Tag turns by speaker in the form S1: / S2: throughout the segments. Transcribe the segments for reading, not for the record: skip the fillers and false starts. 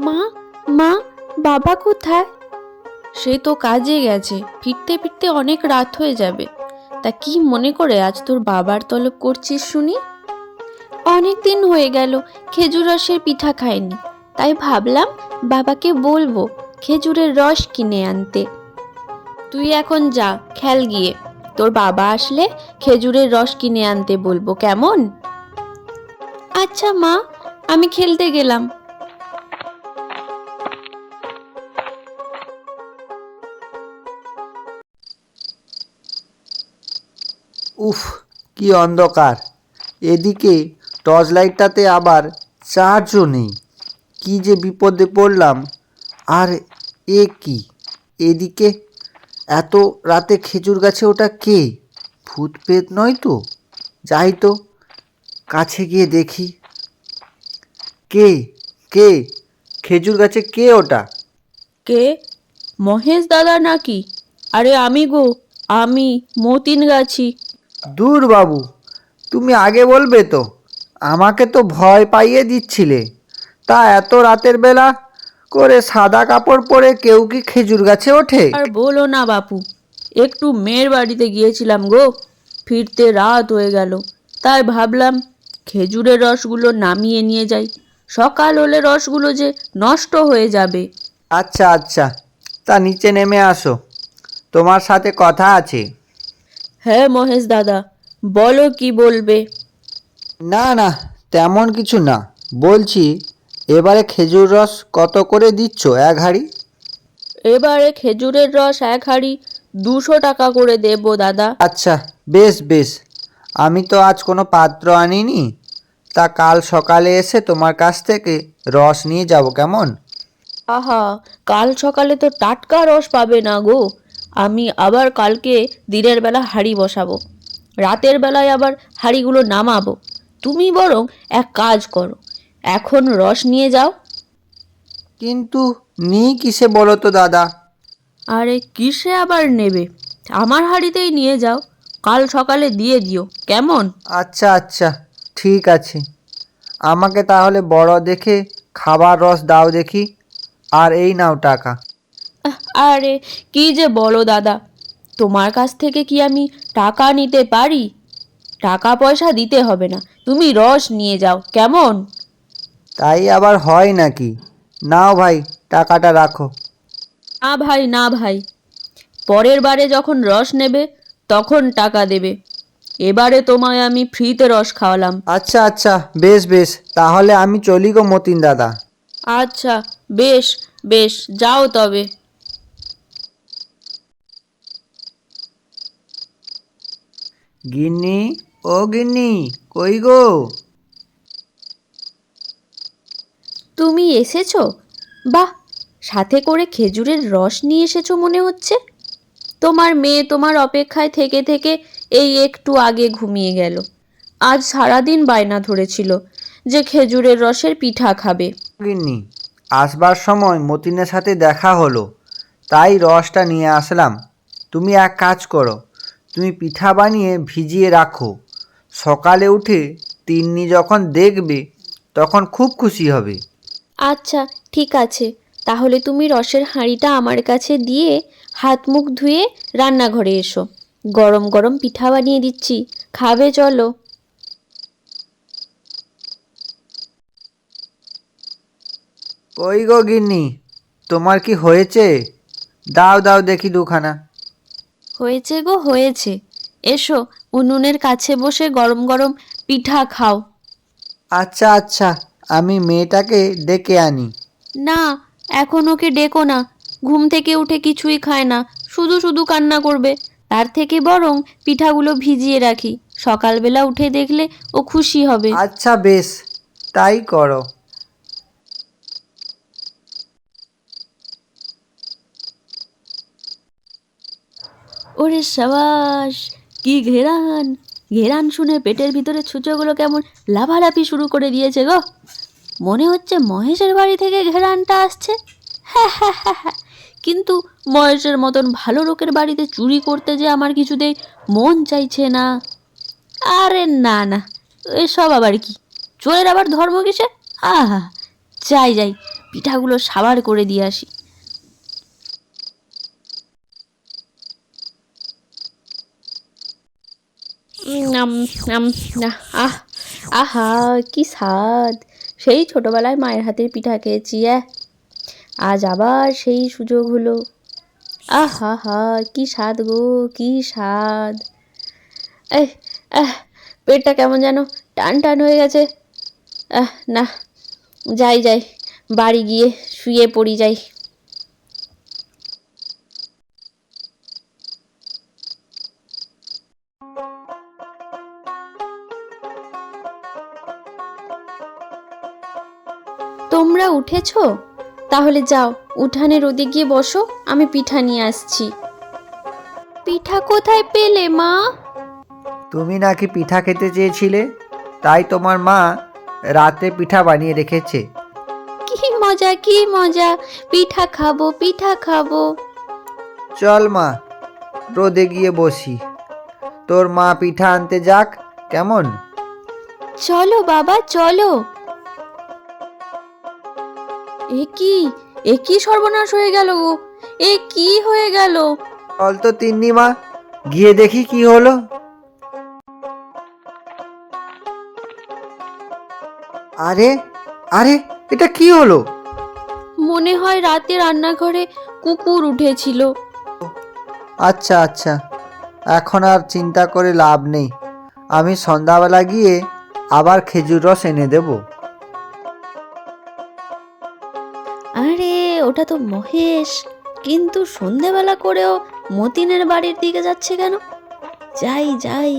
S1: মা, মা, বাবা কোথায়? সে তো কাজে গেছে, ফিরতে ফিরতে অনেক রাত হয়ে যাবে। তা কি মনে করে আজ তোর বাবার তলব করছিস শুনি? অনেক দিন হয়ে গেল খেজুর রসের পিঠা খাইনি, তাই ভাবলাম বাবাকে বলবো খেজুরের রস কিনে আনতে। তুই এখন যা, খেল গিয়ে। তোর বাবা আসলে খেজুরের রস কিনে আনতে বলবো, কেমন? আচ্ছা মা, আমি খেলতে গেলাম।
S2: উফ, কি অন্ধকার! এদিকে টর্চ লাইটটাতে আবার চার্জও নেই। কি যে বিপদে পড়লাম। আর এ কি, এদিকে এত রাতে খেজুর গাছে ওটা কে? ভূত প্রেত নয় তো? যাই তো, কাছে গিয়ে দেখি। কে কে খেজুর গাছে কে ওটা?
S1: কে? মহেশ দাদা নাকি? আরে আমি গো, আমি মতিন গাছি।
S2: দূর বাবু, তুমি আগে বলবে তো, আমাকে তো ভয় পাইয়ে দিচ্ছিলে। তা এত রাতের বেলা করে সাদা কাপড় পরে কেউ কি খেজুর গাছে ওঠে?
S1: আর বলো না বাপু, একটু মেয়ের বাড়িতে গিয়েছিলাম গো, ফিরতে রাত হয়ে গেল। তাই ভাবলাম খেজুরের রসগুলো নামিয়ে নিয়ে যাই, সকাল হলে রসগুলো যে নষ্ট হয়ে যাবে।
S2: আচ্ছা আচ্ছা, তা নিচে নেমে আসো, তোমার সাথে কথা আছে।
S1: হ্যাঁ মহেশ দাদা, বলো কি বলবে।
S2: না না, তেমন কিছু না। বলছি, এবারে খেজুর রস কত করে দিচ্ছ এক হাঁড়ি?
S1: এবারে খেজুরের রস এক হাঁড়ি 200 টাকা করে দেবো দাদা।
S2: আচ্ছা, বেশ বেশ। আমি তো আজ কোনো পাত্র আনিনি, তা কাল সকালে এসে তোমার কাছ থেকে রস নিয়ে যাব, কেমন?
S1: আহা, কাল সকালে তো টাটকা রস পাবে না গো। আমি আবার কালকে দিনের বেলা হাঁড়ি বসাবো, রাতের বেলায় আবার হাঁড়িগুলো নামাবো। তুমি বরং এক কাজ করো, এখন রস নিয়ে যাও।
S2: কিন্তু নিই কিসে বলো তো দাদা?
S1: আরে কিসে আবার নেবে, আমার হাঁড়িতেই নিয়ে যাও, কাল সকালে দিয়ে দিও, কেমন?
S2: আচ্ছা আচ্ছা, ঠিক আছে। আমাকে তাহলে বড় দেখে খাবার রস দাও দেখি। আর এই নাও টাকা।
S1: আরে কি যে বলো দাদা, তোমার কাছ থেকে কি আমি টাকা নিতে পারি? টাকা পয়সা দিতে হবে না, তুমি রস নিয়ে যাও, কেমন?
S2: তাই আবার হয় নাকি? নাও ভাই, টাকাটা রাখো।
S1: না ভাই, না ভাই, পরের বারে যখন রস নেবে তখন টাকা দেবে। এবারে তোমায় আমি ফ্রিতে রস খাওয়ালাম।
S2: আচ্ছা আচ্ছা, বেশ বেশ, তাহলে আমি চলি গো মতিন দাদা।
S1: আচ্ছা, বেশ বেশ, যাও তবে।
S2: গিন্নি, ও গিন্নি, কই গো?
S1: তুমি এসেছো? বাহ, সাথে করে খেজুরের রস নিয়ে এসেছো মনে হচ্ছে। তোমার মেয়ে তোমার অপেক্ষায় থেকে থেকে এই একটু আগে ঘুমিয়ে গেল। আজ সারাদিন বায়না ধরেছিল যে খেজুরের রসের পিঠা খাবে।
S2: গিন্নি, আসবার সময় মতিনের সাথে দেখা হলো, তাই রসটা নিয়ে আসলাম। তুমি এক কাজ করো, তুমি পিঠা বানিয়ে ভিজিয়ে রাখো। সকালে উঠে তিন্নি যখন দেখবে তখন খুব খুশি হবে।
S1: আচ্ছা, ঠিক আছে, তাহলে তুমি রসের হাঁড়িটা আমার কাছে দিয়ে হাত মুখ ধুয়ে রান্নাঘরে এসো। গরম গরম পিঠা বানিয়ে দিচ্ছি, খাবে চলো।
S2: কই গো গিন্নি, তোমার কি হয়েছে? দাও দাও দেখি দুখানা।
S1: হয়েছে গো হয়েছে, এসো উনুনের কাছে বসে গরম গরম পিঠা খাও।
S2: আচ্ছা আচ্ছা, আমি মেয়েটাকে ডেকে আনি।
S1: না, এখন ওকে ডেকো না, ঘুম থেকে উঠে কিছুই খায় না, শুধু শুধু কান্না করবে। তার থেকে বরং পিঠাগুলো ভিজিয়ে রাখি, সকালবেলা উঠে দেখলে ও খুশি হবে।
S2: আচ্ছা বেশ, তাই করো।
S1: ওরে সাবাস, কি ঘেরান! ঘেরান শুনে পেটের ভিতরে ছুঁচোগুলো কেমন লাফালাফি শুরু করে দিয়েছে গো। মনে হচ্ছে মহেশের বাড়ি থেকে ঘেরানটা আসছে। হ্যাঁ হ্যাঁ হ্যাঁ হ্যাঁ, কিন্তু মহেশের মতন ভালো লোকের বাড়িতে চুরি করতে যে আমার কিছুতেই মন চাইছে না। আরে না না, এসব আবার কি? চোরের আবার ধর্ম কিসে? আহা, যাই যাই, পিঠাগুলো সাবার করে দিয়ে আসি। নাম নাম না, আহা কি স্বাদ! সেই ছোটবেলায় মায়ের হাতের পিঠা খেয়েছি। আজ আবার সেই সুযোগ হলো। আহা হা, কি স্বাদ গো, কি স্বাদ! এই পেটটা কেমন যেন টান টান হয়ে গেছে। না, যাই যাই, বাড়ি গিয়ে শুয়ে পড়ি যাই। তোমরা উঠেছো? তাহলে যাও, উঠানে রোদে গিয়ে বসো, আমি পিঠা নিয়ে আসছি। পিঠা কোথায় পেলে মা?
S2: তুমি নাকি পিঠা খেতে চেয়েছিলে, তাই তোমার মা রাতে পিঠা বানিয়ে রেখেছে।
S1: কি মজা, কি মজা! পিঠা খাবো, পিঠা খাবো।
S2: চল মা, রোদে গিয়ে বসি, তোর মা পিঠা আনতে যাক, কেমন?
S1: চলো বাবা, চলো। এ কি সর্বনাশ হয়ে গেল গো! এ কি হয়ে গেল?
S2: চল তো তিন্নি মা, গিয়ে দেখি কি হলো। আরে আরে, এটা কি হলো?
S1: মনে হয় রাতে রান্নাঘরে কুকুর উঠেছিল।
S2: আচ্ছা আচ্ছা, এখন আর চিন্তা করে লাভ নেই, আমি সন্ধ্যাবেলা গিয়ে আবার খেজুর রস এনে দেব।
S1: আরে ওটা তো মহেশ, কিন্তু সন্ধেবেলা করেও মতিনের বাড়ির দিকে যাচ্ছে কেন? যাই যাই,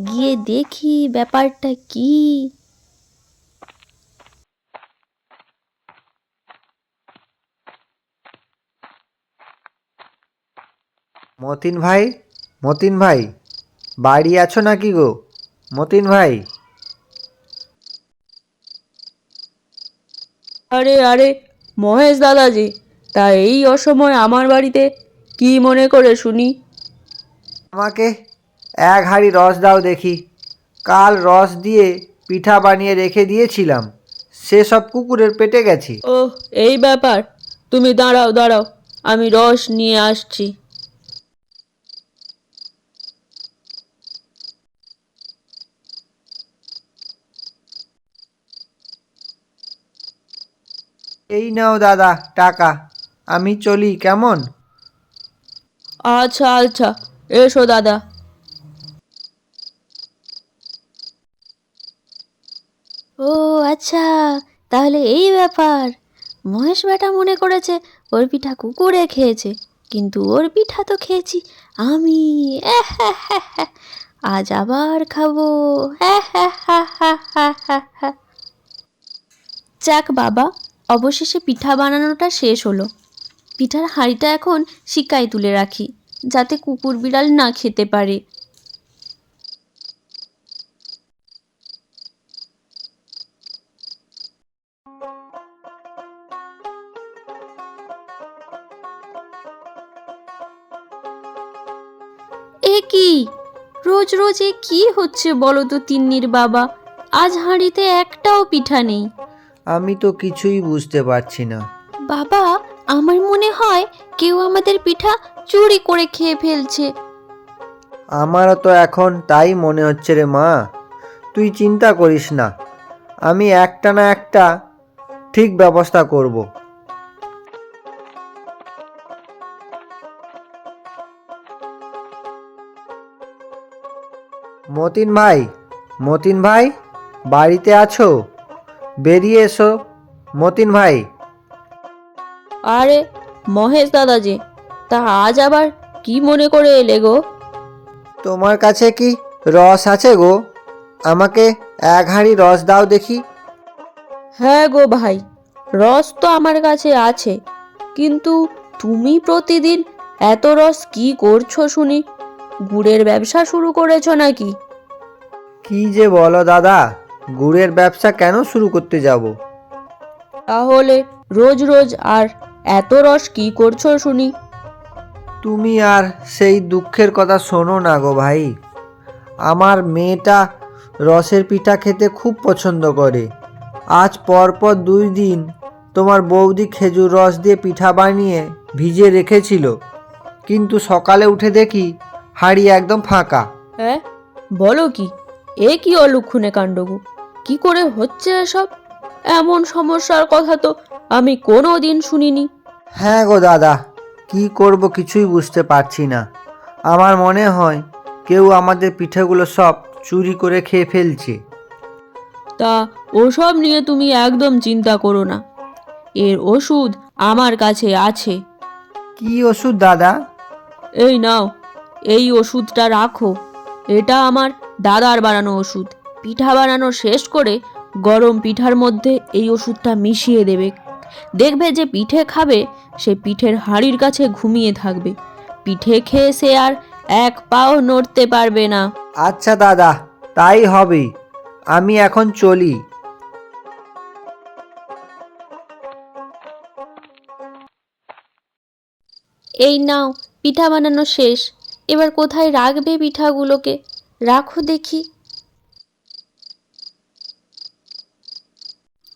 S1: গিয়ে দেখি ব্যাপারটা কি।
S2: মতিন ভাই, মতিন ভাই, বাড়ি আছো নাকি গো? মতিন ভাই।
S3: আরে আরে, মহেশ দাদা যে, তা এই অসময় আমার বাড়িতে কি মনে করে শুনি?
S2: আমাকে এক হাঁড়ি রস দাও দেখি, কাল রস দিয়ে পিঠা বানিয়ে রেখে দিয়েছিলাম, সেসব কুকুরের পেটে গেছে।
S3: ওহ, এই ব্যাপার, তুমি দাঁড়াও দাঁড়াও, আমি রস নিয়ে আসছি।
S2: এই নাও দাদা টাকা, আমি চলি, কেমন?
S3: আচ্ছা আচ্ছা, এসো দাদা।
S1: ও আচ্ছা, তাহলে এই ব্যাপার। মহেশ বেটা মনে করেছে ওর পিঠা কুকুরে খেয়েছে, কিন্তু ওর পিঠা তো খেয়েছি আমি। আজ আবার খাবো। যাক বাবা, অবশেষে পিঠা বানানোটা শেষ হলো। পিঠার হাঁড়িটা এখন শিকায় তুলে রাখি, যাতে কুকুর বিড়াল না খেতে পারে। এ কি, রোজ রোজ এ কি হচ্ছে বলো তো তিন্নির বাবা? আজ হাঁড়িতে একটাও পিঠা নেই।
S2: আমি তো কিছুই বুঝতে পারছি না।
S1: বাবা, আমার মনে হয় কেউ আমাদের পিঠা চুরি করে খেয়ে ফেলছে।
S2: আমারও তো এখন তাই মনে হচ্ছে রে মা, তুই চিন্তা করিস না, আমি একটা না একটা ঠিক ব্যবস্থা করব। মতিন ভাই, মতিন ভাই, বাড়িতে আছো? বেরিয়ে এসো মতিন ভাই।
S3: আরে মহেশ দাদা যে, তা আজ আবার কি মনে করে এলে গো?
S2: তোমার কাছে কি রস আছে গো? আমাকে এক হাঁড়ি রস দাও দেখি।
S3: হ্যাঁ গো ভাই, রস তো আমার কাছে আছে, কিন্তু তুমি প্রতিদিন এত রস কি করছো শুনি? গুড়ের ব্যবসা শুরু করেছো নাকি?
S2: কি যে বলো দাদা, গুড়ের ব্যবসা কেন শুরু করতে যাব?
S3: তাহলে রোজ রোজ আর এত রস কি করছো শুনি?
S2: তুমি আর সেই দুঃখের কথা শোনো না গো ভাই, আমার মেয়েটা রসের পিঠা খেতে খুব পছন্দ করে। আজ পরপর 2 দিন তোমার বৌদি খেজুর রস দিয়ে পিঠা বানিয়ে ভিজিয়ে রেখেছিল, কিন্তু সকালে উঠে দেখি হাঁড়ি একদম ফাঁকা।
S3: হ্যাঁ, বলো কি? এ কি অলক্ষণে কাণ্ড গো! কি করে হচ্ছে এসব? এমন সমস্যার কথা তো আমি কোনো দিন শুনিনি।
S2: হ্যাঁ গো দাদা, কি করব কিছুই বুঝতে পারছি না। আমার মনে হয় কেউ আমাদের পিঠেগুলো সব চুরি করে খেয়ে ফেলছে।
S3: তা ওসব নিয়ে তুমি একদম চিন্তা করো না, এর ওষুধ আমার কাছে আছে।
S2: কি ওষুধ দাদা?
S3: এই নাও, এই ওষুধটা রাখো। এটা আমার দাদার বানানো ওষুধ। পিঠা বানানো শেষ করে গরম পিঠার মধ্যে এই ওষুধটা মিশিয়ে দেবে। দেখবে যে পিঠে খাবে সে পিঠের হাঁড়ির কাছে ঘুমিয়ে থাকবে। পিঠে খেয়ে সে আর এক পাও নড়তে পারবে না।
S2: আচ্ছা দাদা, তাই হবে। আমি এখন চলি।
S1: এই নাও, পিঠা বানানো শেষ। এবার কোথায় রাখবে পিঠাগুলোকে? রাখো দেখি।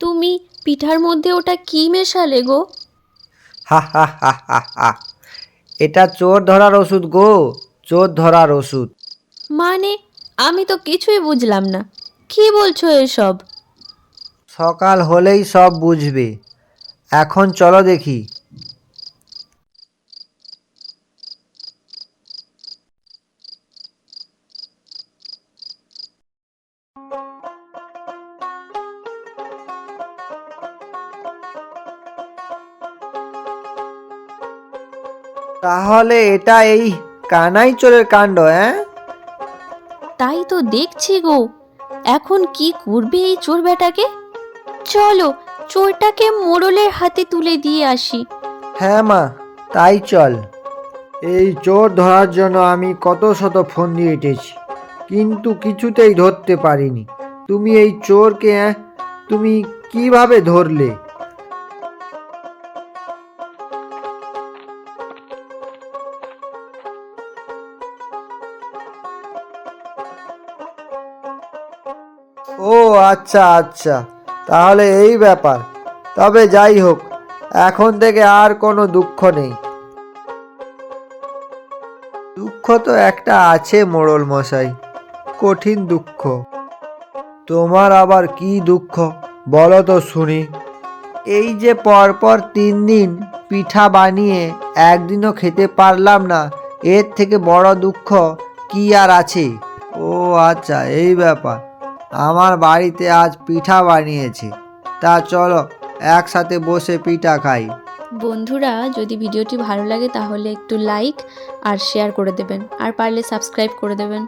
S1: তুমি পিঠার মধ্যে ওটা কি মেশালে গো?
S2: হা হা হা হা হা, এটা চোর ধরার ওষুধ গো, চোর ধরার ওষুধ।
S1: মানে আমি তো কিছুই বুঝলাম না, কি বলছো এসব?
S2: সকাল হলেই সব বুঝবে। এখন চলো দেখি। তাহলে এটা এই কানাই চোরের কাণ্ড, হ্যাঁ?
S1: তাই তো দেখছি গো। এখন কি করবে এই চোর বেটাকে? চলো, চোরটাকে মোড়লের হাতে তুলে দিয়ে আসি।
S2: হ্যাঁ মা, তাই চল। এই চোর ধরার জন্য আমি কত শত ফোন দিয়ে এঁটেছি, কিন্তু কিছুতেই ধরতে পারিনি। তুমি এই চোরকে তুমি কিভাবে ধরলে? ও আচ্ছা আচ্ছা, তাহলে এই ব্যাপার। তবে যাই হোক, এখন থেকে আর কোনো দুঃখ নেই। দুঃখ তো একটা আছে মোড়ল মশাই, কঠিন দুঃখ। তোমার আবার কি দুঃখ বলো তো শুনি। এই যে পরপর 3 দিন পিঠা বানিয়ে একদিনও খেতে পারলাম না, এর থেকে বড় দুঃখ কি আর আছে? ও আচ্ছা, এই ব্যাপার। আমার বাড়িতে আজ পিঠা বানিয়েছে, তা চলো একসাথে বসে পিঠা খাই।
S1: বন্ধুরা, যদি ভিডিওটি ভালো লাগে তাহলে একটু লাইক আর শেয়ার করে দেবেন, আর পারলে সাবস্ক্রাইব করে দেবেন।